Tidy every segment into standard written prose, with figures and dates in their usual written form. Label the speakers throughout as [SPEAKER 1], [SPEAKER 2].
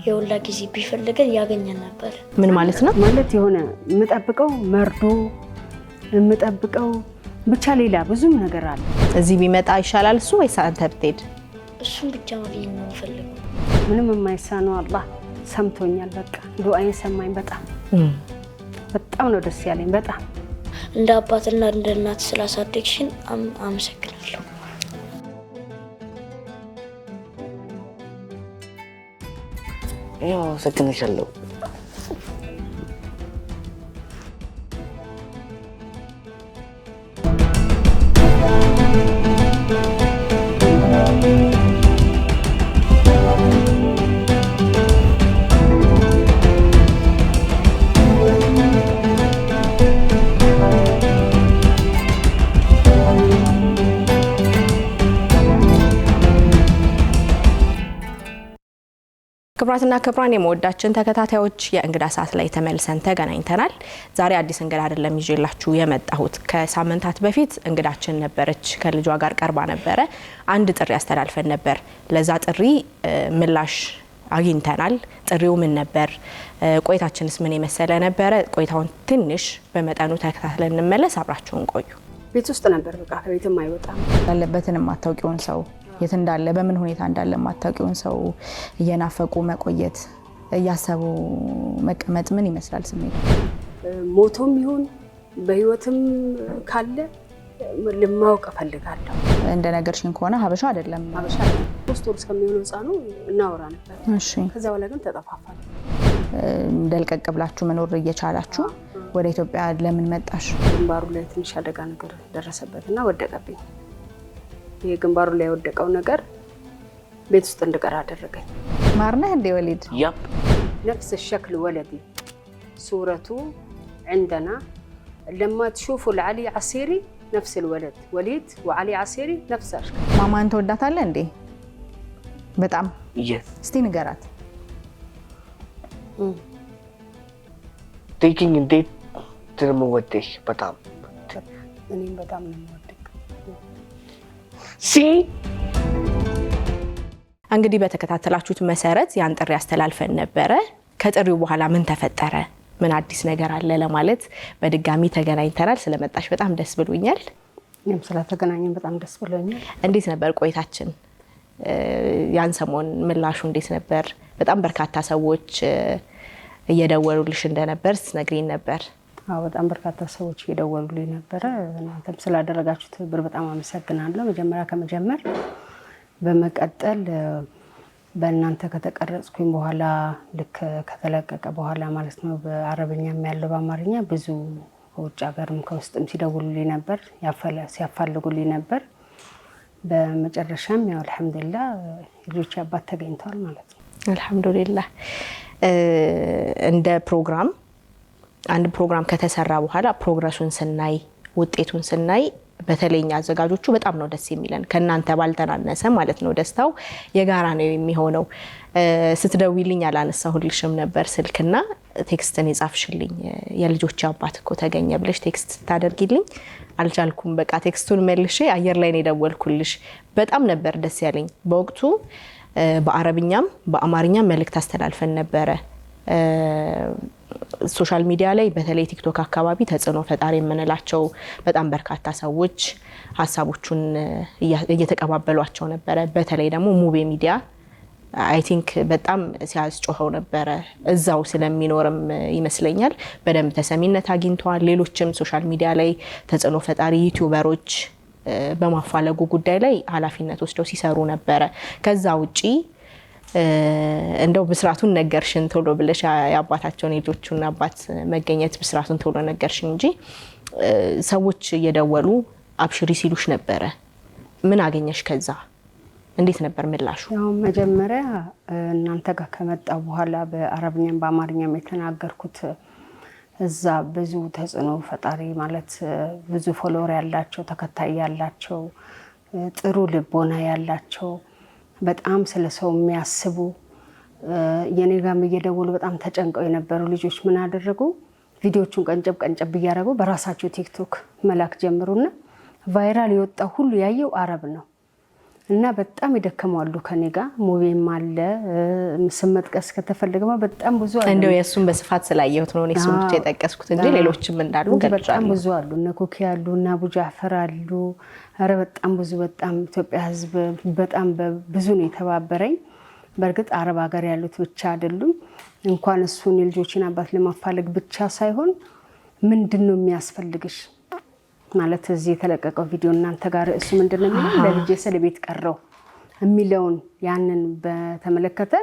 [SPEAKER 1] የሁላ ጊዜ ቢፈልገን ያገኘን ነበር።
[SPEAKER 2] ምን ማለት ነው?
[SPEAKER 3] ማለት የሆነ የምጠብቀው መርዶ የምጠብቀው ብቻ ሌላ ብዙም ነገር አለ።
[SPEAKER 2] እዚህ ቢመጣ ይሻላል እሱ ወይስ አንተ ብትሄድ?
[SPEAKER 1] እሱን ብቻ ማግኘት ነው ፈልገው።
[SPEAKER 3] ምንም የማይሳነው አላህ ሰምቶኛል። በቃ ዱዓዬን ሰማኝ። በጣም ነው ደስ ያለኝ። በጣም
[SPEAKER 1] እንደ አባትና እንደ እናት ስላሳደግሽን አመሰግናለሁ።
[SPEAKER 4] ያው ሰክነሻለሁ።
[SPEAKER 2] ክብራትና ክብራን የመወዳችን ተከታታዮች የእንግዳ ሰዓት ላይ ተመልሰን ተገናኝተናል። ዛሬ አዲስ እንግዳ አይደለም ይዤላችሁ የመጣሁት። ከሳምንታት በፊት እንግዳችን ነበረች፣ ከልጇ ጋር ቀርባ ነበረ። አንድ ጥሪ አስተላልፈን ነበር። ለዛ ጥሪ ምላሽ አግኝተናል። ጥሪው ምን ነበር? ቆይታችንስ ምን የመሰለ ነበረ? ቆይታውን ትንሽ በመጠኑ ተከታትለን እንመለስ። አብራችሁን ቆዩ።
[SPEAKER 3] ቤት ውስጥ ነበር። በቃ ከቤትም አይወጣም።
[SPEAKER 5] ያለበትን ማታውቂውን ሰው የት እንዳለ በምን ሁኔታ እንዳለ ማታውቂውን ሰው እየናፈቁ መቆየት እያሰቡ መቀመጥ ምን ይመስላል ስሜቱ?
[SPEAKER 3] ሞቶም ይሁን በህይወትም ካለ ለማወቅ ፈልጋለሁ።
[SPEAKER 5] እንደ ነገርሽን ከሆነ ሀበሻ አይደለም።
[SPEAKER 3] ሀበሻ 3 ወር እስከሚሆነው ህፃኑ እናወራ ነበር።
[SPEAKER 5] እሺ።
[SPEAKER 3] ከዛ በኋላ ግን ተጠፋፋን።
[SPEAKER 5] እንደልቀቅ ብላችሁ መኖር እየቻላችሁ ወደ ኢትዮጵያ ለምን መጣሽ?
[SPEAKER 3] ግንባሩ ላይ ትንሽ አደጋ ነገር ደረሰበትና ወደቀብኝ። የግንባሩ ላይ ወደቀው ነገር ቤት ውስጥ እንድቀር አደረገኝ።
[SPEAKER 5] ማርነህ እንደ ወሊድ
[SPEAKER 4] ያብ
[SPEAKER 3] نفس الشكل ولدي صورته عندنا لما تشوفوا العلي عسيري نفس الولد وليد وعلي عسيري نفس الشكل.
[SPEAKER 5] ማማን ተወዳታለህ እንዴ? በጣም እስቲ ንገራት።
[SPEAKER 4] ቴኪንግ እንዴት ትምወደሽ? በጣም
[SPEAKER 3] እኔም በጣም ነው የምወደው።
[SPEAKER 2] እንግዲህ በተከታተላችሁት መሰረት ያን ጥሪ አስተላልፈን ነበረ። ከጥሪው በኋላ ምን ተፈጠረ? ምን አዲስ ነገር አለ ለማለት በድጋሚ ተገናኝተናል። ስለመጣሽ በጣም ደስ ብሎኛል።
[SPEAKER 3] እኔም ስለተገናኘን በጣም ደስ ብሎኛል።
[SPEAKER 2] እንዴት ነበር ቆይታችን? ያን ሰሞን ምላሹ እንዴት ነበር? በጣም በርካታ ሰዎች እየደወሉልሽ እንደነበር ስትነግሪኝ ነበር።
[SPEAKER 3] አዎ በጣም በርካታ ሰዎች እየደወሉልኝ ነበር። እናንተም ስላደረጋችሁት ትብብር በጣም አመሰግናለሁ። መጀመሪያ ከመጀመር በመቀጠል በእናንተ ከተቀረጽኩኝ በኋላ ልክ ከተለቀቀ በኋላ ማለት ነው በአረብኛም ያለው በአማርኛ ብዙ ከውጭ ሀገርም ከውስጥም ሲደውሉልኝ ነበር፣ ሲያፋልጉልኝ ነበር። በመጨረሻም ያው አልሐምዱሊላህ ልጆች አባት ተገኝተዋል ማለት ነው።
[SPEAKER 2] አልሐምዱሊላህ። እንደ ፕሮግራም አንድ ፕሮግራም ከተሰራ በኋላ ፕሮግረሱን ስናይ ውጤቱን ስናይ በተለይኛ አዘጋጆቹ በጣም ነው ደስ የሚለን። ከናንተ ባልተናነሰ ማለት ነው። ደስታው የጋራ ነው የሚሆነው። ስትደውይልኝ አላነሳሁልሽም ነበር ስልክና ቴክስትን የጻፍሽልኝ የልጆች አባት እኮ ተገኘ ብለሽ ቴክስት ታደርጊልኝ አልቻልኩም። በቃ ቴክስቱን መልሼ አየር ላይ ነው የደወልኩልሽ። በጣም ነበር ደስ ያለኝ። በወቅቱ በአረብኛም በአማርኛም መልእክት አስተላልፈን ነበረ። ሶሻል ሚዲያ ላይ በተለይ ቲክቶክ አካባቢ ተጽዕኖ ፈጣሪ የምንላቸው በጣም በርካታ ሰዎች ሀሳቦቹን እየተቀባበሏቸው ነበረ። በተለይ ደግሞ ሙቤ ሚዲያ አይ ቲንክ በጣም ሲያስጮኸው ነበረ። እዛው ስለሚኖርም ይመስለኛል በደንብ ተሰሚነት አግኝተዋል። ሌሎችም ሶሻል ሚዲያ ላይ ተጽዕኖ ፈጣሪ ዩቲዩበሮች በማፋለጉ ጉዳይ ላይ ኃላፊነት ወስደው ሲሰሩ ነበረ። ከዛ ውጪ እንደው ብስራቱን ነገርሽን ቶሎ ብለሽ ያባታቸውን ልጆቹን አባት መገኘት ብስራቱን ቶሎ ነገርሽን እንጂ ሰዎች እየደወሉ አብሽሪ ሲሉሽ ነበረ። ምን አገኘሽ ከዛ? እንዴት ነበር ምላሹ?
[SPEAKER 3] ያው መጀመሪያ እናንተ ጋር ከመጣው በኋላ በአረብኛም በአማርኛም የተናገርኩት እዛ ብዙ ተጽዕኖ ፈጣሪ ማለት ብዙ ፎሎወር ያላቸው ተከታይ ያላቸው ጥሩ ልቦና ያላቸው በጣም ስለሰው የሚያስቡ የኔ ጋርም እየደወሉ በጣም ተጨንቀው የነበሩ ልጆች ምን አደረጉ? ቪዲዮቹን ቀንጨብ እያደረጉ በራሳቸው ቲክቶክ መላክ ጀምሩና ቫይራል የወጣው ሁሉ ያየው አረብ ነው። እና በጣም ይደከማሉ ከኔ ጋር ሙቤም አለ ስም መጥቀስ ከተፈለገማ በጣም ብዙ አሉ።
[SPEAKER 2] እንደው የሱን በስፋት ስላየሁት ነው እሱን ብቻ የጠቀስኩት እንጂ ሌሎችም እንዳሉ ገልጫለሁ።
[SPEAKER 3] በጣም ብዙ አሉ እነ ኮኪ አሉ እና አቡ ጃፈር አሉ። አረ በጣም ብዙ በጣም ኢትዮጵያ ህዝብ በጣም ብዙ ነው የተባበረኝ። በርግጥ አረብ ሀገር ያሉት ብቻ አይደሉም። እንኳን እሱን የልጆችን አባት ለማፋለግ ብቻ ሳይሆን ምንድነው የሚያስፈልግሽ ማለት እዚህ የተለቀቀው ቪዲዮ እናንተ ጋር እሱ ምንድነው የሚለው ለልጄ ስለቤት ቀረው የሚለውን ያንን በተመለከተ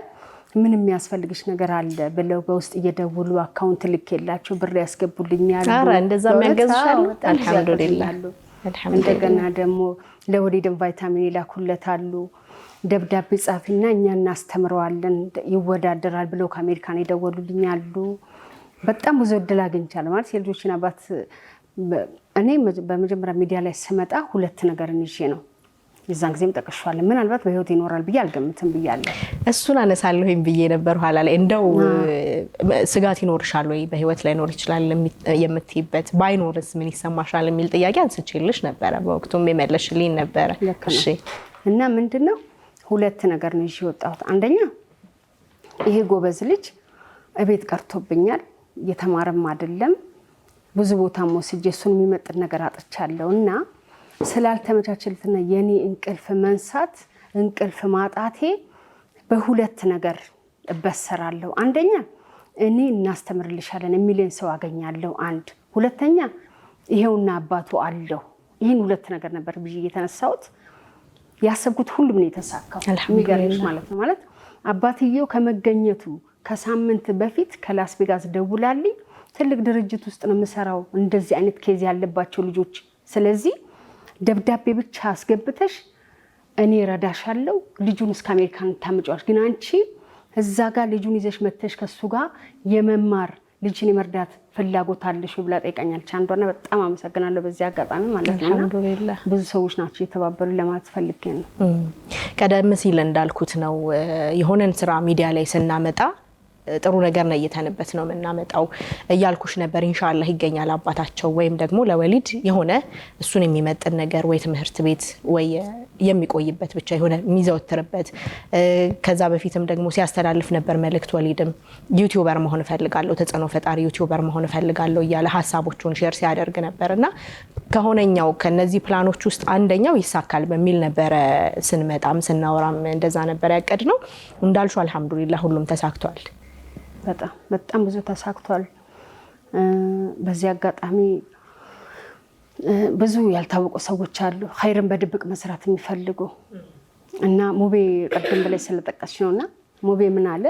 [SPEAKER 3] ምን የሚያስፈልግሽ ነገር አለ ብለው በውስጥ እየደውሉ አካውንት ልኬላቸው ብር ያስገቡልኛል።
[SPEAKER 2] አረ እንደዛ የሚያገዝሻሉ አልহামዱሊላህ።
[SPEAKER 3] እንደገና ደግሞ ለወሊድም ቫይታሚን ይላኩለታሉ። ደብዳቤ ጻፊና እኛ እናስተምረዋለን ይወዳደራል ብለው ከአሜሪካን ይደውሉልኛሉ። በጣም ብዙ እድል አግኝቻለሁ ማለት የልጆችን አባት እኔ በመጀመሪያ ሚዲያ ላይ ስመጣ ሁለት ነገር እንጂ ነው የዛን ጊዜም ጠቅሻለሁ። ምናልባት በህይወት ይኖራል ብዬ አልገምትም ብያለሁ።
[SPEAKER 2] እሱን አነሳለሁኝ ብዬ ነበር ኋላ ላይ እንደው ስጋት ይኖርሻል ወይ በህይወት ላይ ኖር ይችላል የምትይበት ባይኖርስ ምን ይሰማሻል የሚል ጥያቄ አንስቼልሽ ነበር በወቅቱም የመለሽልኝ ነበር። እሺ
[SPEAKER 3] እና ምንድነው ሁለት ነገር ነው ይዤ ወጣሁት። አንደኛ ይሄ ጎበዝ ልጅ እቤት ቀርቶብኛል የተማረም አይደለም ብዙ ቦታ ወስጄ እሱን የሚመጥን ነገር አጥቻለሁ እና ስላልተመቻቸልትና የኔ እንቅልፍ መንሳት እንቅልፍ ማጣቴ በሁለት ነገር እበሰራለሁ። አንደኛ እኔ እናስተምርልሻለን የሚለኝ ሰው አገኛለሁ አንድ፣ ሁለተኛ ይሄውና አባቱ አለው። ይሄን ሁለት ነገር ነበር ብዬ የተነሳሁት። ያሰብኩት ሁሉም ነው የተሳካው። የሚገርምሽ ማለት ነው ማለት አባትየው ከመገኘቱ ከሳምንት በፊት ከላስ ቬጋስ ደውላልኝ ትልቅ ድርጅት ውስጥ ነው የምሰራው እንደዚህ አይነት ኬዝ ያለባቸው ልጆች ስለዚህ ደብዳቤ ብቻ አስገብተሽ እኔ ረዳሻለሁ ልጁን እስከ አሜሪካን ታመጫዋሽ ግን አንቺ እዛ ጋር ልጁን ይዘሽ መተሽ ከሱ ጋር የመማር ልጅን የመርዳት ፍላጎት አለሽ ብላ ጠይቃኛለች። አንዷና በጣም አመሰግናለሁ በዚህ አጋጣሚ ማለት ነው።
[SPEAKER 2] አልহামዱሊላህ
[SPEAKER 3] ብዙ ሰዎች ናቸው የተባበሩ ለማለት ፈልጌ ነው።
[SPEAKER 2] ቀደም ሲል እንዳልኩት ነው የሆነን ስራ ሚዲያ ላይ ስናመጣ ጥሩ ነገር ነው እየተነበት ነው የምናመጣው እያልኩሽ ነበር። ኢንሻአላህ ይገኛል አባታቸው ወይም ደግሞ ለወሊድ የሆነ እሱን የሚመጥን ነገር ወይ ትምህርት ቤት ወይ የሚቆይበት ብቻ የሆነ የሚዘወትርበት ከዛ በፊትም ደግሞ ሲያስተላልፍ ነበር መልእክት ወሊድም ዩቲዩበር መሆን ፈልጋለሁ ተጽዕኖ ፈጣሪ ዩቲዩበር መሆን ፈልጋለሁ እያለ ሐሳቦቹን ሼር ሲያደርግ ነበርና ከሆነኛው ከነዚህ ፕላኖች ውስጥ አንደኛው ይሳካል በሚል ነበር ስንመጣም ስናወራም እንደዛ ነበር ያቀድነው። እንዳልሽው አልহামዱሊላህ ሁሉም ተሳክቷል።
[SPEAKER 3] በጣም ብዙ ተሳክቷል። በዚህ አጋጣሚ ብዙ ያልታወቁ ሰዎች አሉ ኸይርን በድብቅ መስራት የሚፈልጉ እና ሙቤ ቀደም በላይ ስለጠቀስሽ ነውና ሙቤ ምን አለ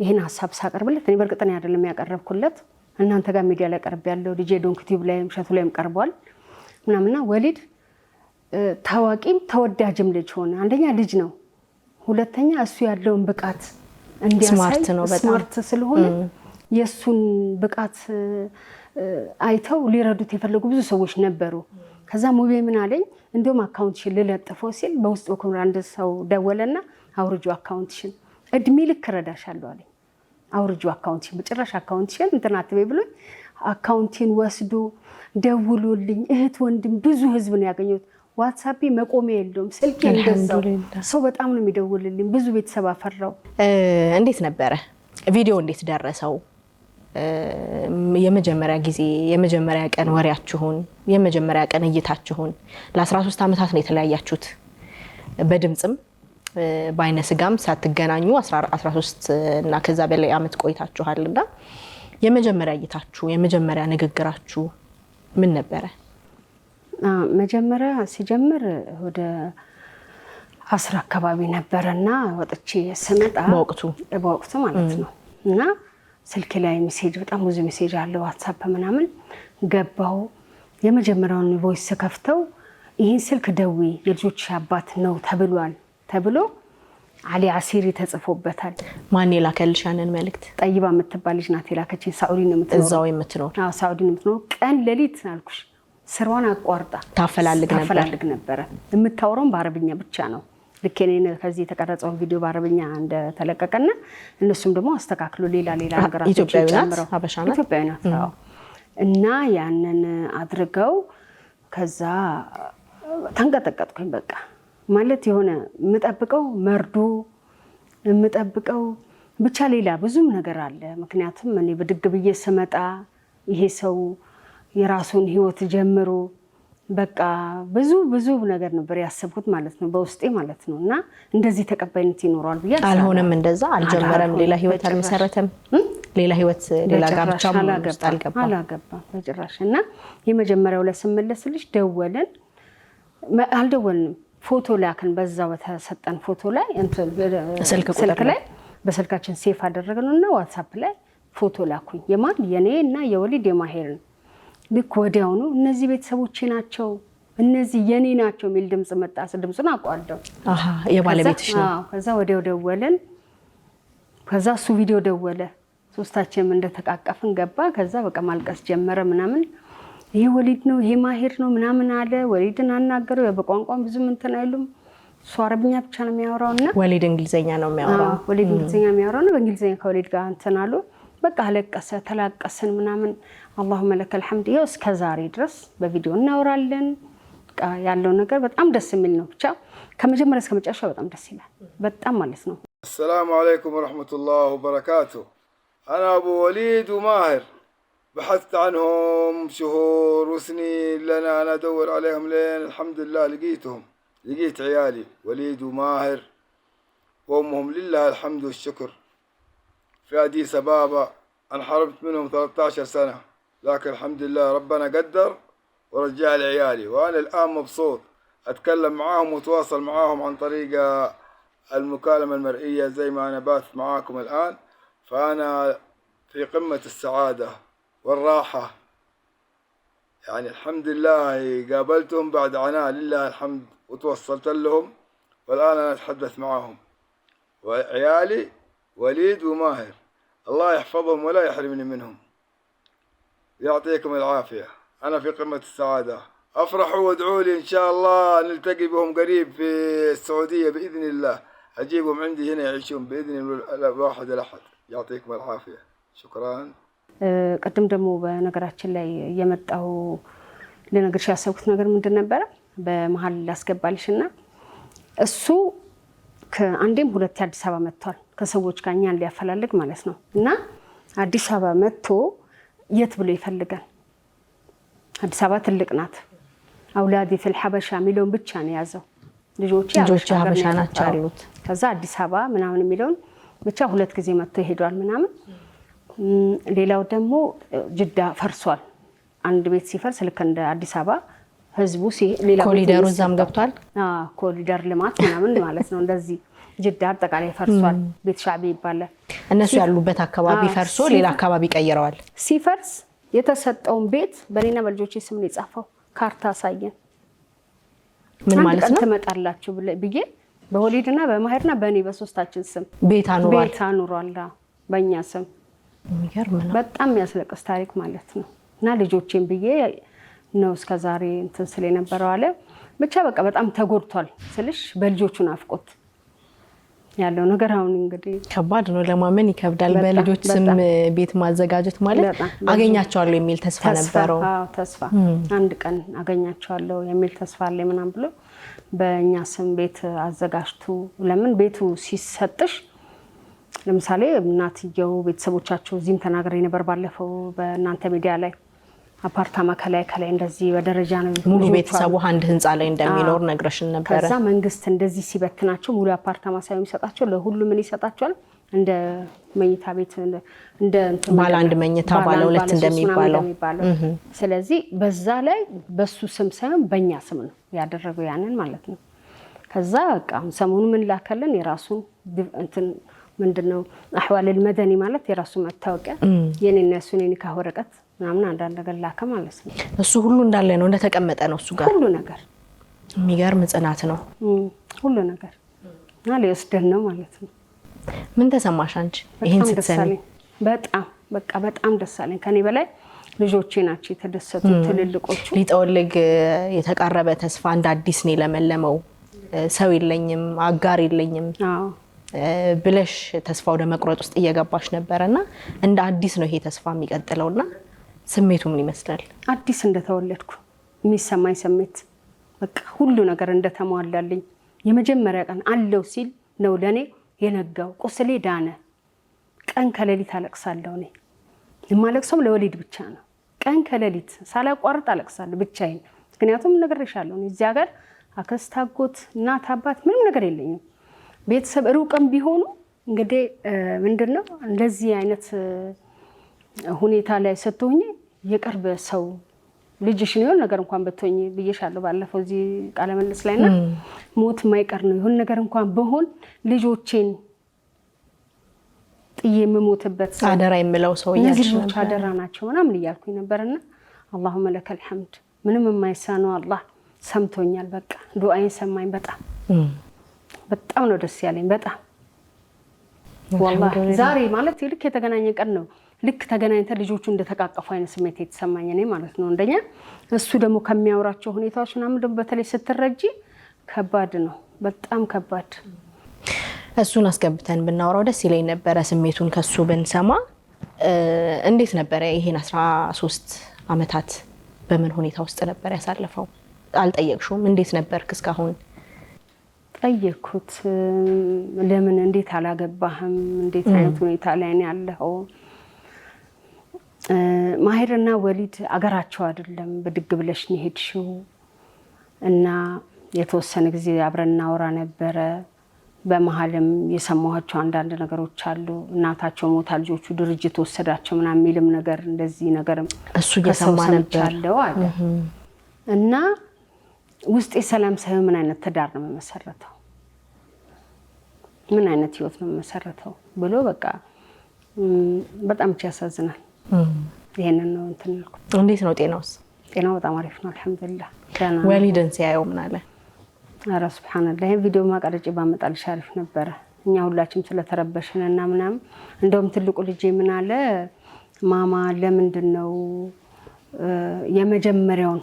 [SPEAKER 3] ይሄን ሐሳብ ሳቀርብለት እኔ በርግጥ ነው አይደለም ያቀረብኩለት እናንተ ጋር ሚዲያ ላይ ቀርብ ያለው ዲጄ ዶንክቲቭ ላይ ምሽቱ ላይም ቀርቧል ምናምንና ወሊድ ታዋቂም ተወዳጅም ልጅ ሆነ። አንደኛ ልጅ ነው፣ ሁለተኛ እሱ ያለውን ብቃት
[SPEAKER 2] ስማርት ነው በጣም
[SPEAKER 3] ስማርት ስለሆነ የሱን ብቃት አይተው ሊረዱት የፈለጉ ብዙ ሰዎች ነበሩ። ከዛ ሙቤ ምን አለኝ እንደውም አካውንትሽን ልለጥፈው ሲል በውስጥ በኩል አንድ ሰው ደወለና አውርጁ አካውንትሽን እድሜ ልክ ረዳሻለሁ አለኝ። አውርጁ አካውንትሽን በጭራሽ አካውንትሽን እንትን አትበይ ብሎኝ አካውንቲን ወስዶ ደውሎልኝ እህት ወንድም ብዙ ህዝብ ነው ያገኘሁት። ዋትስአፕ መቆሚያ የለውም ስልክ እንደዛው ሰው በጣም ነው የሚደውልልኝ ብዙ ቤተሰብ አፈራው።
[SPEAKER 2] እንዴት ነበረ ቪዲዮ እንዴት ደረሰው? የመጀመሪያ ጊዜ የመጀመሪያ ቀን ወሬያችሁን የመጀመሪያ ቀን እይታችሁን ለ13 አመታት ነው የተለያያችሁት በድምጽም በአይነ ስጋም ሳትገናኙ 13 እና ከዛ በላይ አመት ቆይታችኋልና የመጀመሪያ እይታችሁ የመጀመሪያ ንግግራችሁ ምን ነበረ?
[SPEAKER 3] መጀመሪያ ሲጀምር ወደ 10 አካባቢ ነበርና ወጥቼ ስመጣ በወቅቱ ማለት ነው እና ስልክ ላይ ሜሴጅ በጣም ብዙ ሜሴጅ አለ ዋትስአፕ ምናምን ገባው። የመጀመሪያውን ቮይስ ከፍተው ይሄን ስልክ ደዊ የልጆች አባት ነው ተብሏል ተብሎ አሊ አሲሪ ተጽፎበታል። ማን የላከልሽ ያንን መልእክት? ጠይባ የምትባል ልጅ ናት የላከችኝ። ሳኡዲ ነው የምትኖር
[SPEAKER 2] እዛው የምትኖር
[SPEAKER 3] አዎ ሳኡዲ ነው የምትኖር። ቀን ሌሊት አልኩሽ ስራዋን አቋርጣ
[SPEAKER 2] ታፈላልግ
[SPEAKER 3] ነበር። የምታወራው በአረብኛ ብቻ ነው። ልክ እኔ ከዚህ የተቀረጸውን ቪዲዮ በአረብኛ እንደተለቀቀና እነሱም ደግሞ አስተካክሎ ሌላ ነገራቸው
[SPEAKER 2] ኢትዮጵያዊናት ሀበሻናት
[SPEAKER 3] ኢትዮጵያዊናት እና ያንን አድርገው ከዛ ተንቀጠቀጥኩኝ። በቃ ማለት የሆነ የምጠብቀው መርዶ የምጠብቀው ብቻ ሌላ ብዙም ነገር አለ። ምክንያቱም እኔ ብድግ ብዬ ስመጣ ይሄ ሰው የራሱን ህይወት ጀምሮ በቃ ብዙ ነገር ነበር ያሰብኩት ማለት ነው በውስጤ ማለት ነው። እና እንደዚህ ተቀባይነት ይኖራል ብዬ
[SPEAKER 2] አልሆነም። እንደዛ አልጀመረም። ሌላ ህይወት አልመሰረተም። ሌላ ህይወት ሌላ ጋብቻ ውስጥ
[SPEAKER 3] አላገባም በጭራሽ። እና የመጀመሪያው ላይ ስመለስልሽ ደወልን አልደወልንም ፎቶ ላክን። በዛው በተሰጠን ፎቶ ላይ እንትን ስልክ ላይ በስልካችን ሴፍ አደረግነውና ዋትስአፕ ላይ ፎቶ ላኩኝ። የማን የኔ እና የወሊድ የማሄር ልክ ወዲያው ነው እነዚህ ቤተሰቦቼ ናቸው እነዚህ የኔ ናቸው የሚል ድምጽ መጣ። ድምጹን አቋልደው
[SPEAKER 2] የባለቤትሽ ነው።
[SPEAKER 3] ከዛ ወዲያው ደወልን። ከዛ እሱ ቪዲዮ ደወለ። ሶስታችንም እንደተቃቀፍን ገባ። ከዛ በቃ ማልቀስ ጀመረ ምናምን። ይሄ ወሊድ ነው ይሄ ማሄር ነው ምናምን አለ። ወሊድን አናገረው። በቋንቋም ብዙም እንትን አይሉም። እሱ አረብኛ ብቻ ነው የሚያወራውና
[SPEAKER 2] ወሊድ እንግሊዘኛ ነው የሚያወራው።
[SPEAKER 3] ወሊድ እንግሊዘኛ የሚያወራው ነው። በእንግሊዘኛ ከወሊድ ጋር እንትን አሉ። በቃ አለቀሰ ተላቀሰን ምናምን። አላሁመ ለከል ሐምድ። ይኸው እስከ ዛሬ ድረስ በቪዲዮ እናወራለን። በቃ ያለው ነገር በጣም ደስ የሚል ነው። ብቻ ከመጀመሪያ እስከ መጨረሻ በጣም ደስ ይላል። በጣም ማለት ነው።
[SPEAKER 6] السلام عليكم ورحمة الله وبركاته. أنا أبو وليد وماهر، بحثت عنهم شهور وسنين لنا أنا أدور عليهم لين الحمد لله لقيت عيالي وليد وماهر وأمهم لله الحمد والشكر في أديس أبابا. أنا حرمت منهم 13 سنة، لكن الحمد لله ربنا قدر ورجع لي عيالي، وأنا الآن مبسوط أتكلم معاهم وأتواصل معاهم عن طريق المكالمة المرئية زي ما أنا باث معاكم الآن. فأنا في قمة السعادة والراحة، يعني الحمد لله قابلتهم بعد عناء لله الحمد وتوصلت لهم، والآن أنا أتحدث معاهم. وعيالي وليد وماهر الله يحفظهم ولا يحرمني منهم، يعطيكم العافية. أنا في قمة السعادة، أفرحوا وادعوا لي إن شاء الله نلتقي بهم قريب في السعودية بإذن الله، أجيبهم عندي هنا يعيشون بإذن الواحد الأحد. يعطيكم العافية. شكرا.
[SPEAKER 3] قدم دمو بنقراتش اللي يمتعه لنقرش ياسوكت نقر من دنبرة بمحل لاسكباليشنا السوء كعندهم ሁለት አዲስ አበባ መጥቷል ከሰዎች ጋር እኛን ሊያፈላልግ ማለት ነው። እና አዲስ አበባ መጥቶ የት ብሎ ይፈልጋል? አዲስ አበባ ትልቅ ናት። አውላዲ ፊል ሐበሻ ሚሊዮን ብቻ ነው ያዘው። ልጆች ሐበሻ ናቸው አሉት። ከዛ አዲስ አበባ ምናምን የሚለውን ብቻ ሁለት ጊዜ መጥቶ ይሄዷል ምናምን። ሌላው ደግሞ ጅዳ ፈርሷል። አንድ ቤት ሲፈርስ ልክ እንደ አዲስ አበባ ህዝቡ ሌላ
[SPEAKER 2] ኮሪደሩ ዛም ገብቷል።
[SPEAKER 3] ኮሪደር ልማት ምናምን ማለት ነው። እንደዚህ ጅዳ አጠቃላይ ፈርሷል። ቤት ሻዕቢ ይባላል።
[SPEAKER 2] እነሱ ያሉበት አካባቢ ፈርሶ ሌላ አካባቢ ቀይረዋል።
[SPEAKER 3] ሲፈርስ የተሰጠውን ቤት በኔና በልጆቼ ስም ነው የጻፈው። ካርታ አሳየን።
[SPEAKER 2] ምን ማለት ነው?
[SPEAKER 3] ተመጣላችሁ ብዬ በወሊድና በማህርና በኔ በሶስታችን ስም ቤት አኑሯል በእኛ ስም።
[SPEAKER 2] የሚገርም ነው።
[SPEAKER 3] በጣም የሚያስለቅስ ታሪክ ማለት ነው። እና ልጆቼን ብዬ ነው እስከዛሬ እንትን ስለ የነበረው አለ። ብቻ በቃ በጣም ተጎድቷል ስልሽ በልጆቹ ናፍቆት ያለው ነገር አሁን እንግዲህ
[SPEAKER 2] ከባድ ነው፣ ለማመን ይከብዳል። በልጆች ስም ቤት ማዘጋጀት ማለት አገኛቸዋለሁ የሚል ተስፋ ነበረው።
[SPEAKER 3] አዎ ተስፋ አንድ ቀን አገኛቸዋለሁ የሚል ተስፋ አለ ምናምን ብሎ በእኛ ስም ቤት አዘጋጅቱ። ለምን ቤቱ ሲሰጥሽ ለምሳሌ እናትየው ቤተሰቦቻቸው እዚህም ተናግሬ ነበር ባለፈው በእናንተ ሚዲያ ላይ አፓርታማ ከላይ እንደዚህ በደረጃ ነው
[SPEAKER 2] ሙሉ ቤተሰቡ አንድ ህንጻ ላይ እንደሚኖር ነግረሽን ነበር።
[SPEAKER 3] ከዛ መንግስት እንደዚህ ሲበትናቸው ሙሉ አፓርታማ ሳይሆን ይሰጣቸው ለሁሉም ምን ይሰጣቸዋል? እንደ መኝታ ቤት እንደ
[SPEAKER 2] ባለ አንድ መኝታ ባለ ሁለት እንደሚባለው።
[SPEAKER 3] ስለዚህ በዛ ላይ በሱ ስም ሳይሆን በእኛ ስም ነው ያደረገው ያንን ማለት ነው። ከዛ በቃ ሰሞኑን ምን ላከልን የራሱን እንትን ምንድነው አህዋል المدني ማለት የራሱ መታወቂያ የኔና የሱን የኒካህ ወረቀት ምናምን አንዳንድ ነገር ላከ ማለት ነው።
[SPEAKER 2] እሱ ሁሉ እንዳለ ነው እንደተቀመጠ ነው እሱ ጋር
[SPEAKER 3] ሁሉ ነገር።
[SPEAKER 2] የሚገርም ጽናት ነው
[SPEAKER 3] ሁሉ ነገር እና ሊወስደን ነው ማለት ነው።
[SPEAKER 2] ምን ተሰማሽ አንቺ ይሄን ስትሰሚ?
[SPEAKER 3] በጣም በቃ በጣም ደስ አለኝ። ከኔ በላይ ልጆቼ ናቸው የተደሰቱ ትልልቆቹ።
[SPEAKER 2] ሊጠወልግ የተቃረበ ተስፋ እንደ አዲስ ነው ለመለመው። ሰው የለኝም አጋር የለኝም ብለሽ ተስፋ ወደ መቁረጥ ውስጥ እየገባሽ ነበርና እንደ አዲስ ነው ይሄ ተስፋ የሚቀጥለውና ስሜቱ ምን ይመስላል?
[SPEAKER 3] አዲስ እንደተወለድኩ የሚሰማኝ ስሜት በቃ ሁሉ ነገር እንደተሟላልኝ የመጀመሪያ ቀን አለው ሲል ነው ለኔ የነጋው። ቁስሌ ዳነ። ቀን ከሌሊት አለቅሳለሁ። እኔ የማለቅሰው ለወሊድ ብቻ ነው። ቀን ከሌሊት ሳላቋርጥ አለቅሳለሁ ብቻዬን። ምክንያቱም ነግሬሻለሁ እዚህ ሀገር አክስት፣ አጎት፣ እናት፣ አባት ምንም ነገር የለኝም። ቤተሰብ ሩቅም ቢሆኑ እንግዲህ ምንድነው እንደዚህ አይነት ሁኔታ ላይ ስትሆኚ የቅርብ ሰው ልጅሽ ነው ነገር እንኳን በትሆኚ ብዬሻለሁ ባለፈው እዚህ ቃለ መልስ ላይና ሞት የማይቀር ነው። ይሁን ነገር እንኳን በሆን ልጆቼን ጥዬ የምሞትበት ሰው
[SPEAKER 2] አደራ የምለው ሰው
[SPEAKER 3] እነዚህ ልጆች አደራ ናቸው ምናምን እያልኩኝ ነበርና اللهم لك الحمد ምንም የማይሳነው አላህ ሰምቶኛል። በቃ ዱዓዬን ሰማኝ። በጣም ነው ደስ ያለኝ። በጣም والله ዛሬ ማለት ልክ የተገናኘ ቀን ነው። ልክ ተገናኝተን ልጆቹ እንደተቃቀፉ አይነት ስሜት የተሰማኝ እኔ ማለት ነው። እንደኛ እሱ ደግሞ ከሚያወራቸው ሁኔታዎች ምናምን ደግሞ በተለይ ስትረጂ ከባድ ነው፣ በጣም ከባድ።
[SPEAKER 2] እሱን አስገብተን ብናወራው ደስ ይለኝ ነበረ፣ ስሜቱን ከሱ ብንሰማ። እንዴት ነበረ ይሄን 13 አመታት በምን ሁኔታ ውስጥ ነበር ያሳለፈው? አልጠየቅሽውም? እንዴት ነበርክ እስካሁን?
[SPEAKER 3] ጠየቅኩት። ለምን እንዴት አላገባህም? እንዴት አይነት ሁኔታ ላይ ነው ያለው? ማሂርና ወሊድ አገራቸው አይደለም፣ በድግ ብለሽ ነው ሄድሽው እና የተወሰነ ጊዜ አብረን እናወራ ነበረ። በመሀልም የሰማኋቸው አንዳንድ ነገሮች አሉ። እናታቸው ሞታ ልጆቹ ድርጅት ወሰዳቸው ምናምን የሚልም ነገር እንደዚህ ነገርም
[SPEAKER 2] እሱ እየሰማ ነበር
[SPEAKER 3] አለ እና ውስጤ ሰላም ሳይሆን ምን አይነት ትዳር ነው መሰረተው፣ ምን አይነት ህይወት ነው መሰረተው ብሎ በቃ በጣም ያሳዝናል። ይሄንን ነው እንትን ልኩ።
[SPEAKER 2] እንዴት ነው ጤናውስ?
[SPEAKER 3] ጤናው በጣም አሪፍ ነው አልሐምዱሊላህ።
[SPEAKER 2] ወሊድን ሲያየው ምን አለ?
[SPEAKER 3] አረ ሱብሃንአላህ ይሄ ቪዲዮ ማቀረጭ ባመጣልሽ አሪፍ ነበረ። እኛ ሁላችንም ስለተረበሽንና ምናምን እንደውም ትልቁ ልጅ ምን አለ ማማ ለምንድነው የመጀመሪያውን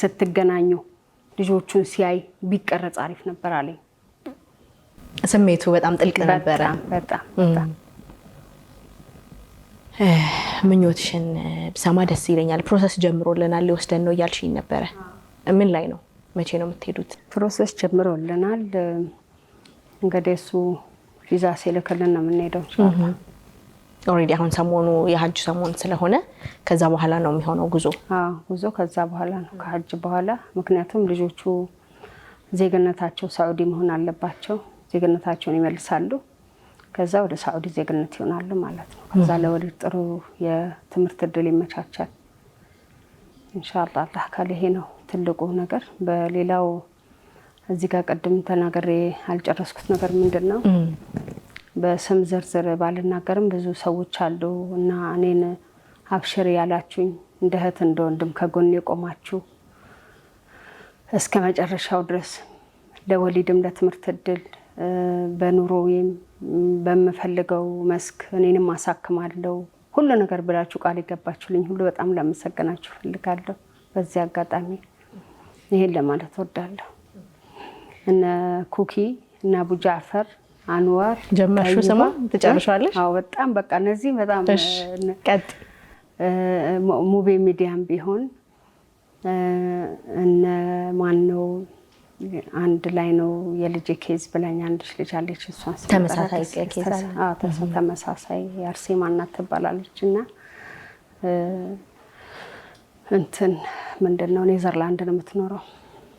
[SPEAKER 3] ስትገናኙ ልጆቹን ሲያይ ቢቀረጽ አሪፍ ነበር አለኝ።
[SPEAKER 2] ስሜቱ በጣም ጥልቅ ነበረ።
[SPEAKER 3] በጣም
[SPEAKER 2] ምኞትሽን ብሰማ ደስ ይለኛል። ፕሮሰስ ጀምሮልናል ሊወስደን ነው እያልሽኝ ነበረ። ምን ላይ ነው? መቼ ነው የምትሄዱት?
[SPEAKER 3] ፕሮሰስ ጀምሮልናል። እንግዲህ እሱ ቪዛ ሲልክልን ነው የምንሄደው ኢንሻአላህ።
[SPEAKER 2] ኦሬዲ አሁን ሰሞኑ የሐጅ ሰሞን ስለሆነ ከዛ በኋላ ነው የሚሆነው ጉዞ?
[SPEAKER 3] አዎ ጉዞ ከዛ በኋላ ነው ከሐጅ በኋላ። ምክንያቱም ልጆቹ ዜግነታቸው ሳዑዲ መሆን አለባቸው። ዜግነታቸውን ይመልሳሉ። ከዛ ወደ ሳዑዲ ዜግነት ይሆናሉ ማለት ነው። ከዛ ለወሊድ ጥሩ የትምህርት እድል ይመቻቻል ኢንሻአላህ። አላህ ካለ ይሄ ነው ትልቁ ነገር። በሌላው እዚህ ጋር ቀደም ተናግሬ አልጨረስኩት ነገር ምንድነው በስም ዝርዝር ባልናገርም ብዙ ሰዎች አሉ እና እኔን አብሽር ያላችሁኝ እንደ እህት እንደ ወንድም ከጎን የቆማችሁ እስከ መጨረሻው ድረስ ለወሊድም ለትምህርት እድል በኑሮዬም በመፈልገው መስክ እኔንም አሳክማለሁ ሁሉ ነገር ብላችሁ ቃል ይገባችሁልኝ ሁሉ በጣም ላመሰግናችሁ ፈልጋለሁ። በዚህ አጋጣሚ ይሄን ለማለት ወዳለሁ። እነ ኩኪ እና አቡ ጃዕፈር አንዋር
[SPEAKER 2] ጀመርሹ ስማ ተጨርሻለሽ?
[SPEAKER 3] አዎ በጣም በቃ እነዚህ በጣም
[SPEAKER 2] ቀጥ
[SPEAKER 3] ሙቤ ሚዲያም ቢሆን እነ ማን ነው አንድ ላይ ነው የልጅ ኬዝ ብላኝ አንድ ልጅ አለች። እሷን
[SPEAKER 2] ተመሳሳይ ኬዝ አለ።
[SPEAKER 3] አዎ ተመሳሳይ የአርሴማ እናት ትባላለችና እንትን ምንድነው ኔዘርላንድ ነው የምትኖረው።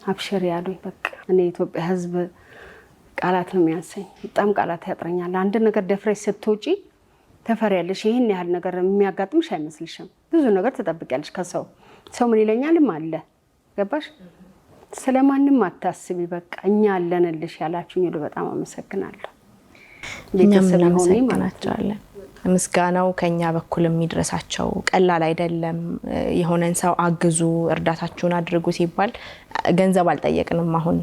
[SPEAKER 3] አብሽር ያሉኝ በቃ እኔ ኢትዮጵያ ህዝብ ቃላት ነው የሚያንሰኝ። በጣም ቃላት ያጥረኛል። አንድ ነገር ደፍረሽ ስትወጪ ተፈሪያለሽ። ይሄን ያህል ነገር የሚያጋጥምሽ አይመስልሽም። ብዙ ነገር ትጠብቂያለሽ ከሰው ሰው ምን ይለኛልም አለ ገባሽ? ስለማንም አታስቢ በቃ እኛ አለንልሽ ያላችሁኝ ሁሉ በጣም አመሰግናለሁ።
[SPEAKER 2] ቤተሰብ ሆኔ ማናቸዋለን ምስጋናው ከኛ በኩል የሚድረሳቸው ቀላል አይደለም። የሆነን ሰው አግዙ እርዳታችሁን አድርጉ ሲባል ገንዘብ አልጠየቅንም። አሁን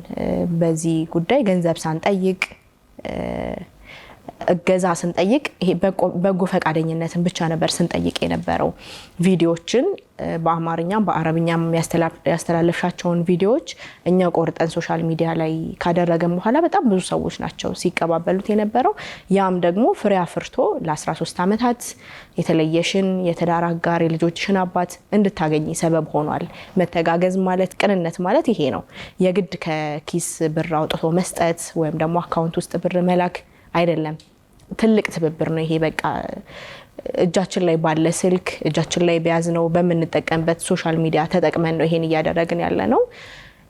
[SPEAKER 2] በዚህ ጉዳይ ገንዘብ ሳንጠይቅ እገዛ ስንጠይቅ ይሄ በጎ ፈቃደኝነትን ብቻ ነበር ስንጠይቅ የነበረው። ቪዲዮዎችን በአማርኛም በአረብኛም ያስተላለፍሻቸውን ቪዲዮዎች እኛ ቆርጠን ሶሻል ሚዲያ ላይ ካደረገን በኋላ በጣም ብዙ ሰዎች ናቸው ሲቀባበሉት የነበረው። ያም ደግሞ ፍሬ አፍርቶ ለ13 ዓመታት የተለየሽን የትዳር አጋር የልጆችሽን አባት እንድታገኝ ሰበብ ሆኗል። መተጋገዝ ማለት ቅንነት ማለት ይሄ ነው። የግድ ከኪስ ብር አውጥቶ መስጠት ወይም ደግሞ አካውንት ውስጥ ብር መላክ አይደለም። ትልቅ ትብብር ነው ይሄ። በቃ እጃችን ላይ ባለ ስልክ እጃችን ላይ በያዝነው በምንጠቀምበት ሶሻል ሚዲያ ተጠቅመን ነው ይሄን እያደረግን ያለ ነው።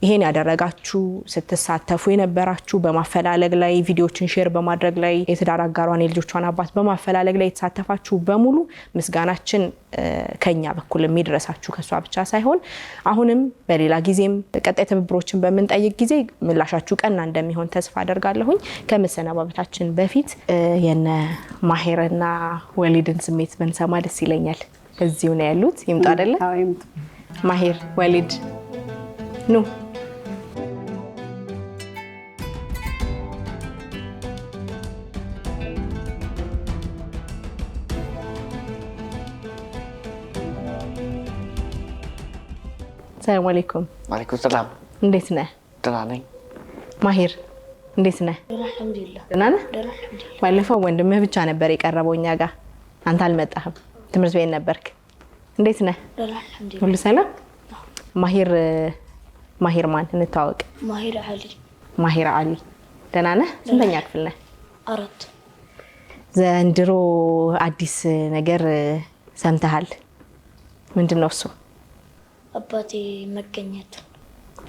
[SPEAKER 2] ይሄን ያደረጋችሁ ስትሳተፉ የነበራችሁ በማፈላለግ ላይ ቪዲዮዎችን ሼር በማድረግ ላይ የትዳር አጋሯን የልጆቿን አባት በማፈላለግ ላይ የተሳተፋችሁ በሙሉ ምስጋናችን ከኛ በኩል የሚድረሳችሁ ከሷ ብቻ ሳይሆን አሁንም በሌላ ጊዜም ቀጣይ ትብብሮችን በመንጠይቅ ጊዜ ምላሻችሁ ቀና እንደሚሆን ተስፋ አደርጋለሁኝ። ከመሰናባበታችን በፊት የነ ማሄርና ወሊድን ስሜት ብንሰማ ደስ ይለኛል። እዚሁ ነው ያሉት። ይምጡ አይደለ?
[SPEAKER 3] አዎ ይምጡ።
[SPEAKER 2] ማሄር ወሊድ ኑ። ሰላም አለይኩም።
[SPEAKER 4] ወአለይኩም ሰላም።
[SPEAKER 2] እንዴት ነህ?
[SPEAKER 4] ደህና ነኝ።
[SPEAKER 2] ማሄር እንዴት ነህ?
[SPEAKER 1] አልሐምዱሊላህ
[SPEAKER 2] ደህና ነህ?
[SPEAKER 1] ደህና አልሐምዱሊላህ።
[SPEAKER 2] ባለፈው ወንድምህ ብቻ ነበር የቀረበው እኛ ጋር፣ አንተ አልመጣህም፣ ትምህርት ቤት ነበርክ። እንዴት ነህ?
[SPEAKER 1] ደህና አልሐምዱሊላህ።
[SPEAKER 2] ሁሉ ሰላም? ማሄር ማን እንታወቅ?
[SPEAKER 1] ማሂር አሊ።
[SPEAKER 2] ማሄር አሊ። ደህና ነህ? ስንተኛ ክፍል ነህ?
[SPEAKER 1] 4
[SPEAKER 2] ዘንድሮ አዲስ ነገር ሰምተሃል? ምንድነው እሱ?
[SPEAKER 1] አባቴ መገኘቱ።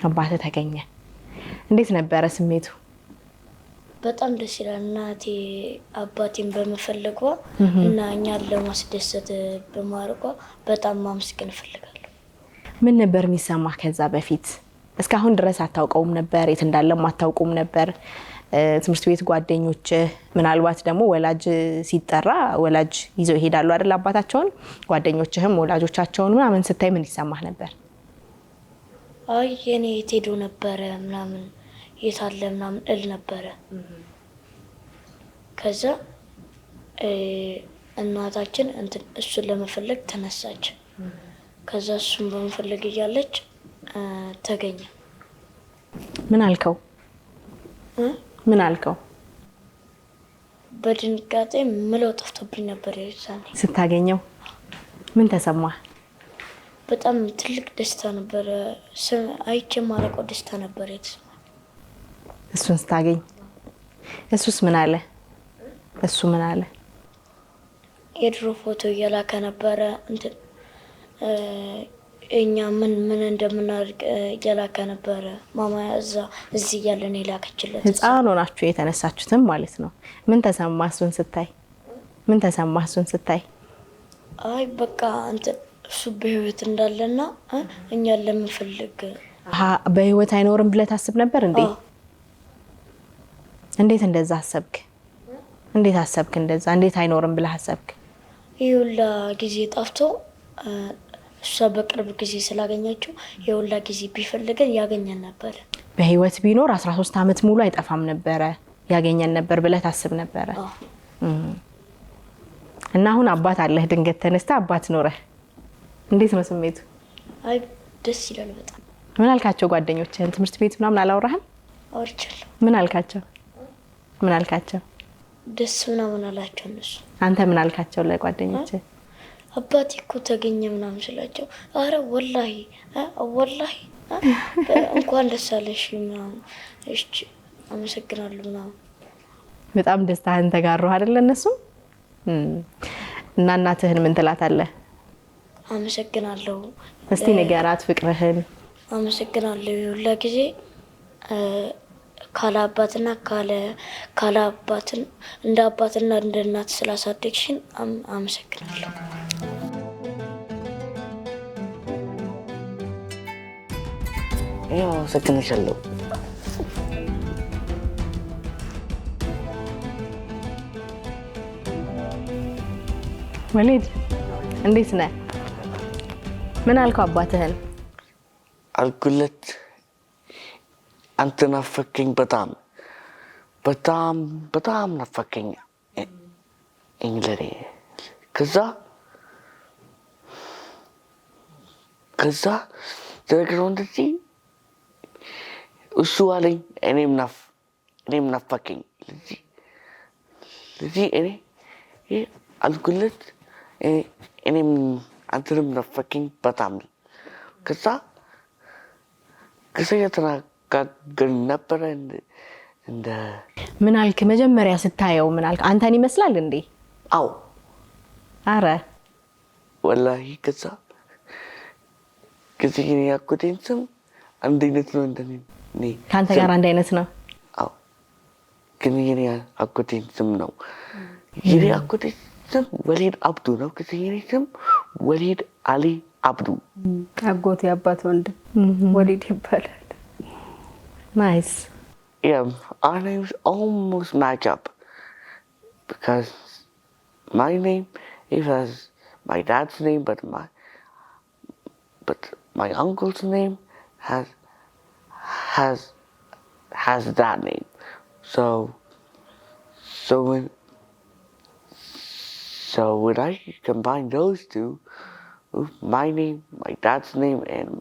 [SPEAKER 2] አባቴ ተገኘ። እንዴት ነበረ ስሜቱ?
[SPEAKER 1] በጣም ደስ ይላል። እናቴ አባቴን በመፈለጓ እና እኛን ለማስደሰት በማድረጓ በጣም ማመስገን እፈልጋለሁ።
[SPEAKER 2] ምን ነበር የሚሰማህ ከዛ በፊት? እስካሁን ድረስ አታውቀውም ነበር? የት እንዳለም አታውቁም ነበር? ትምህርት ቤት ጓደኞች ምናልባት ደግሞ ወላጅ ሲጠራ ወላጅ ይዘው ይሄዳሉ አይደል አባታቸውን። ጓደኞችህም ወላጆቻቸውን ምናምን ስታይ ምን ይሰማህ ነበር?
[SPEAKER 1] አይ የኔ የት ሄዶ ነበረ ምናምን የት አለ ምናምን እል ነበረ። ከዛ እናታችን እሱን ለመፈለግ ተነሳች። ከዛ እሱን በመፈለግ እያለች ተገኘ።
[SPEAKER 2] ምን አልከው? ምን አልከው?
[SPEAKER 1] በድንጋጤ ምለው ጠፍቶብኝ ነበር። የዛኔ
[SPEAKER 2] ስታገኘው ምን ተሰማህ?
[SPEAKER 1] በጣም ትልቅ ደስታ ነበር። አይቼ ማለቀው ደስታ ነበር የተሰማኝ
[SPEAKER 2] እሱን ስታገኝ። እሱስ ምን አለ? እሱ ምን አለ?
[SPEAKER 1] የድሮ ፎቶ እየላከ ነበረ። እኛ ምን እንደምናደርግ እየላከ ነበረ። ማማ እዚህ እያለን የላከችለት።
[SPEAKER 2] ህፃን ሆናችሁ የተነሳችሁትም ማለት ነው። ምን ተሰማህ እሱን ስታይ? ምን ተሰማህ እሱን ስታይ?
[SPEAKER 1] አይ በቃ እሱ በህይወት እንዳለና እኛን ለምፈልግ
[SPEAKER 2] በህይወት አይኖርም ብለህ ታስብ ነበር እንዴ? እንዴት እንደዛ አሰብክ? እንዴት አሰብክ እንደዛ? እንዴት አይኖርም ብለህ አሰብክ?
[SPEAKER 1] ይሁላ ጊዜ ጠፍቶ እሷ በቅርብ ጊዜ ስላገኘችው የሁላ ጊዜ ቢፈልገን ያገኘን ነበር።
[SPEAKER 2] በህይወት ቢኖር 13 ዓመት ሙሉ አይጠፋም ነበረ፣ ያገኘን ነበር ብለህ ታስብ ነበረ? እና አሁን አባት አለህ፣ ድንገት ተነስተ አባት ኖረህ እንዴት ነው ስሜቱ?
[SPEAKER 1] አይ ደስ ይላል በጣም።
[SPEAKER 2] ምን አልካቸው ጓደኞችህን? ትምህርት ቤት ምናምን አላወራህም?
[SPEAKER 1] አውርቻለሁ።
[SPEAKER 2] ምን አልካቸው? ምን አልካቸው?
[SPEAKER 1] ደስ ምናምን አላቸው እነሱ።
[SPEAKER 2] አንተ ምን አልካቸው ለጓደኞችህ?
[SPEAKER 1] አባቴ እኮ ተገኘ ምናምን ስላቸው፣ አረ ወላሂ እንኳን ደስ አለሽ ምናምን፣ እሺ አመሰግናለሁ ምናምን።
[SPEAKER 2] በጣም ደስታህን ተጋሩ አይደል እነሱ? እና እናትህን ምን ትላታለህ?
[SPEAKER 1] አመሰግናለሁ።
[SPEAKER 2] እስቲ ንገራት ፍቅርህን።
[SPEAKER 1] አመሰግናለሁ ሁላ ጊዜ ካለ አባትና ካለ አባትን እንደ አባትና እንደ እናት ስላሳደግሽን አመሰግናለሁ።
[SPEAKER 4] ያው አመሰግንሻለሁ።
[SPEAKER 2] ወሊድ እንዴት ነህ? ምን አልከው አባትህን?
[SPEAKER 4] አልኩለት አንተ ናፈከኝ፣ በጣም ናፈከኝ። እንግዲህ ከዛ ተነግረው እንደዚህ እሱ አለኝ። እኔም ናፈቀኝ። ለዚህ እኔ አልኩለት። እኔም አንተንም ናፈቀኝ በጣም። ከዛ የተነጋገርን ነበረ። እንደ
[SPEAKER 2] ምን አልክ? መጀመሪያ ስታየው ምን አልክ? አንተን ይመስላል እንዴ?
[SPEAKER 4] አዎ።
[SPEAKER 2] አረ
[SPEAKER 4] ወላሂ ከዛ እኔ ያጎቴን ስም አንድ አይነት ነው እንደኔ
[SPEAKER 2] ከአንተ ጋር አንድ አይነት ነው?
[SPEAKER 4] አዎ። ግን የኔ አጎቴን ስም ነው። የኔ አጎቴን ስም ወሊድ አብዱ ነው። የኔ ስም ወሊድ አሊ አብዱ።
[SPEAKER 3] አጎቴ አባት ወንድም ወሊድ ይባላል።
[SPEAKER 2] ናይስ።
[SPEAKER 4] Yeah, our names almost match up because my name has my dad's name, but my uncle's name has that name. So when I combine those two, my name, my dad's name, and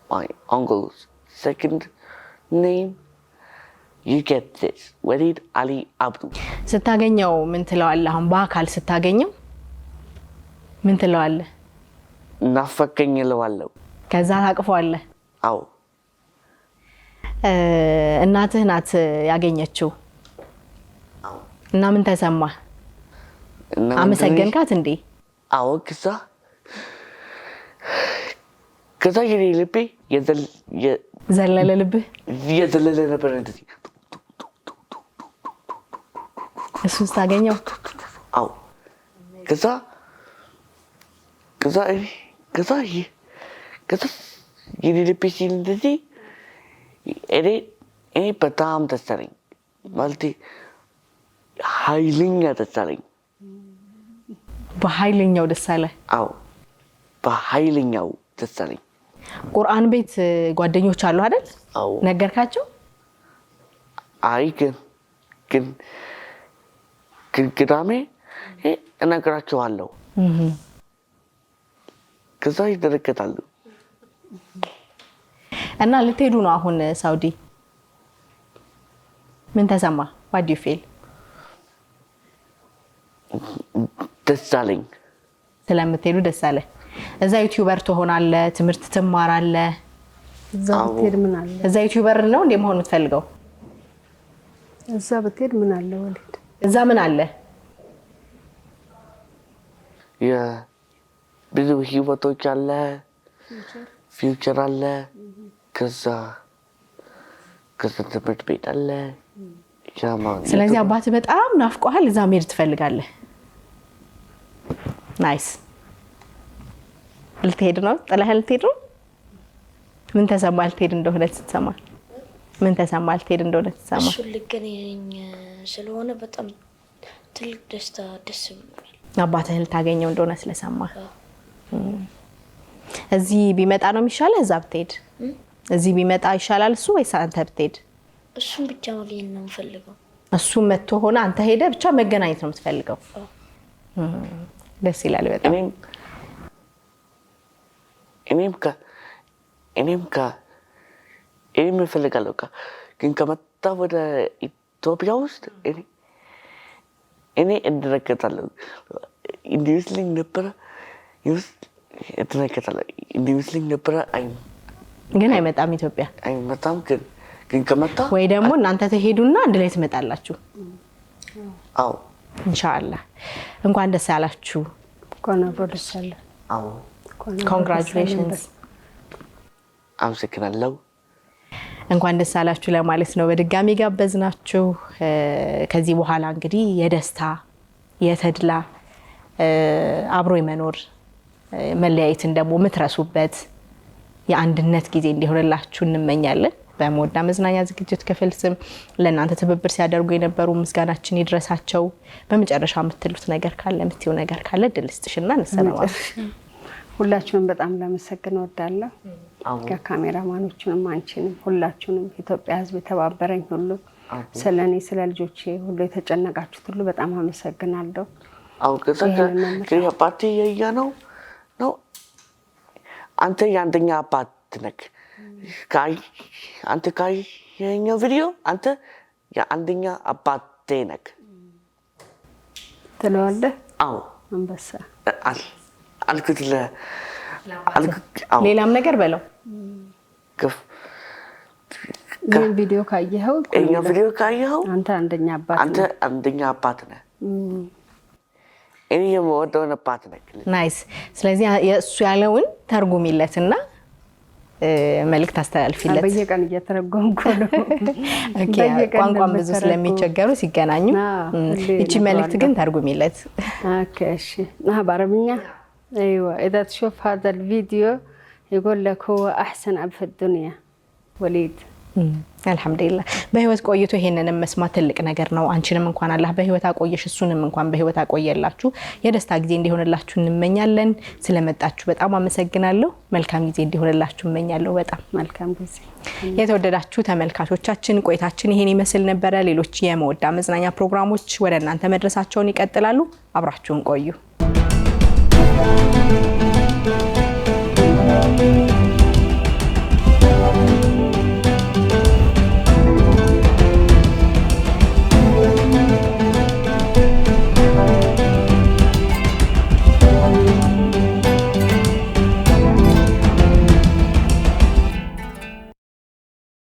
[SPEAKER 4] my uncle's second name, you get this, Walid Ali Abdu.
[SPEAKER 2] ስታገኘው ምን ትለዋለህ? አሁን በአካል ስታገኘው ምን ትለዋለህ?
[SPEAKER 4] ናፈቀኝ እለዋለሁ።
[SPEAKER 2] ከዛ ታቅፈዋለህ?
[SPEAKER 4] አዎ።
[SPEAKER 2] እናትህ ናት ያገኘችው?
[SPEAKER 4] አዎ።
[SPEAKER 2] እና ምን ተሰማህ? አመሰገንካት እንዴ?
[SPEAKER 4] አዎ። ከዛ የኔ ልቤ
[SPEAKER 2] ዘለለ ልብህ?
[SPEAKER 4] የዘለለ ነበር እንደዚህ።
[SPEAKER 2] እሱ ስታገኘው?
[SPEAKER 4] አዎ። ከዛ የኔ ልቤ ሲል እንደዚህ እኔ በጣም ደስ አለኝ። ማለቴ ኃይለኛ ደስ አለኝ።
[SPEAKER 2] በኃይለኛው ደስ አለ?
[SPEAKER 4] አዎ፣ በኃይለኛው ደስ አለኝ።
[SPEAKER 2] ቁርአን ቤት ጓደኞች አሉ አይደል?
[SPEAKER 4] አዎ።
[SPEAKER 2] ነገርካቸው?
[SPEAKER 4] አይ ግን ቅዳሜ እነግራቸዋለሁ። ከዛ ይደረገታሉ።
[SPEAKER 2] እና ልትሄዱ ነው አሁን ሳውዲ? ምን ተሰማ? what do you feel?
[SPEAKER 4] ደስ አለኝ።
[SPEAKER 3] ስለምትሄዱ ደስ አለ። እዛ ዩቲዩበር ትሆናለህ፣ ትምህርት ትማራለህ።
[SPEAKER 7] እዛ ብትሄድ ምን አለ?
[SPEAKER 3] እዛ ዩቲዩበር ነው እንደ መሆን የምትፈልገው?
[SPEAKER 7] እዛ ብትሄድ ምን አለ ወሊድ?
[SPEAKER 3] እዛ ምን አለ?
[SPEAKER 4] ብዙ ህይወቶች አለ፣ ፊውቸር አለ፣ ከዛ ትምህርት ቤት አለ።
[SPEAKER 3] ስለዚህ አባት በጣም ናፍቆሃል፣ እዛ መሄድ ትፈልጋለህ። ናይስ። ልትሄድ ነው? ጥለህ ልትሄድ ነው? ምን ተሰማህ ልትሄድ እንደሆነ ስትሰማ? ምን ተሰማህ ልትሄድ እንደሆነ ስትሰማ?
[SPEAKER 1] እሱ ልገናኝ ስለሆነ በጣም ትልቅ ደስታ ደስ ብሎኛል።
[SPEAKER 3] አባትህ ልታገኘው እንደሆነ ስለሰማ። እዚህ ቢመጣ ነው የሚሻለው? እዛ ብትሄድ? እዚህ ቢመጣ ይሻላል እሱ ወይስ አንተ ብትሄድ?
[SPEAKER 1] እሱን ብቻ ማግኘት ነው የምፈልገው።
[SPEAKER 3] እሱ መጥቶ ሆነ አንተ ሄደ ብቻ መገናኘት ነው የምትፈልገው? ደስ ይላል በጣም።
[SPEAKER 4] እኔም እፈልጋለሁ ግን ከመጣ ወደ ኢትዮጵያ ውስጥ እኔ እንድረገጣለሁ እንዲመስለኝ ነበረ
[SPEAKER 3] ግን አይመጣም ኢትዮጵያ
[SPEAKER 4] አይመጣም። ግን ከመጣ
[SPEAKER 3] ወይ ደግሞ እናንተ ተሄዱና አንድ ላይ ትመጣላችሁ።
[SPEAKER 4] አዎ
[SPEAKER 3] ኢንሻአላህ። እንኳን ደስ ያላችሁ።
[SPEAKER 7] እንኳን አብሮ ደስ ያለ።
[SPEAKER 4] አዎ
[SPEAKER 3] ኮንግራቹሌሽንስ።
[SPEAKER 4] አመሰግናለሁ።
[SPEAKER 3] እንኳን ደስ ያላችሁ ለማለት ነው በድጋሚ ጋበዝናችሁ። ከዚህ በኋላ እንግዲህ የደስታ የተድላ አብሮ የመኖር መለያየትን ደግሞ የምትረሱበት የአንድነት ጊዜ እንዲሆንላችሁ እንመኛለን። በመወዳ መዝናኛ ዝግጅት ክፍል ስም ለእናንተ ትብብር ሲያደርጉ የነበሩ ምስጋናችን ይድረሳቸው። በመጨረሻ የምትሉት ነገር ካለ የምትይው ነገር ካለ እድል ስጥሽና እንሰማለን።
[SPEAKER 7] ሁላችሁንም በጣም ላመሰግን እወዳለሁ። ከካሜራማኖቹንም አንቺንም ሁላችሁንም ኢትዮጵያ ሕዝብ የተባበረኝ ሁሉ
[SPEAKER 3] ስለኔ ስለ ልጆቼ ሁሉ የተጨነቃችሁት ሁሉ በጣም አመሰግናለሁ።
[SPEAKER 4] አው ከዛ አባቴ የያ ነው አንተ የአንደኛ አባት ነህ። አንተ ካየኸው ቪዲዮ አንተ የአንደኛ አባቴ ነህ
[SPEAKER 3] ትለዋለህ?
[SPEAKER 4] አዎ
[SPEAKER 3] አንበሳ
[SPEAKER 4] አልኩት።
[SPEAKER 2] ሌላም ነገር በለው።
[SPEAKER 3] ይህን ቪዲዮ ካየኸው አንተ
[SPEAKER 4] አንደኛ አባት ነህ። እኔ የምወደውን አባት ነህ።
[SPEAKER 2] ናይስ። ስለዚህ የእሱ ያለውን ተርጉሚለትና መልእክት አስተላልፊለት።
[SPEAKER 3] በየቀን እየተረጎምኩ ነው።
[SPEAKER 2] ኦኬ። ቋንቋም ብዙ ስለሚቸገሩ ሲገናኙ እቺ መልእክት ግን ተርጉሚለት።
[SPEAKER 3] ኦኬ እሺ። بعربية ايوه اذا تشوف هذا الفيديو يقول لك هو احسن اب في الدنيا وليد
[SPEAKER 2] አልহামዱሊላህ በህይወት ቆይቶ ይሄንንም መስማት ትልቅ ነገር ነው። አንቺንም እንኳን አላህ በህይወት አቆየሽ እሱንም እንኳን በህይወት አቆየላችሁ። የደስታ ጊዜ እንዲሆንላችሁ እንመኛለን። ስለመጣችሁ በጣም አመሰግናለሁ። መልካም ጊዜ እንዲሆንላችሁ እንመኛለሁ። በጣም
[SPEAKER 3] መልካም ጊዜ።
[SPEAKER 2] የተወደዳችሁ ተመልካቾቻችን ቆይታችን ይሄን ይመስል ነበር። ሌሎች የመወዳ መዝናኛ ፕሮግራሞች ወደ እናንተ መድረሳቸውን ይቀጥላሉ። አብራችሁን ቆዩ።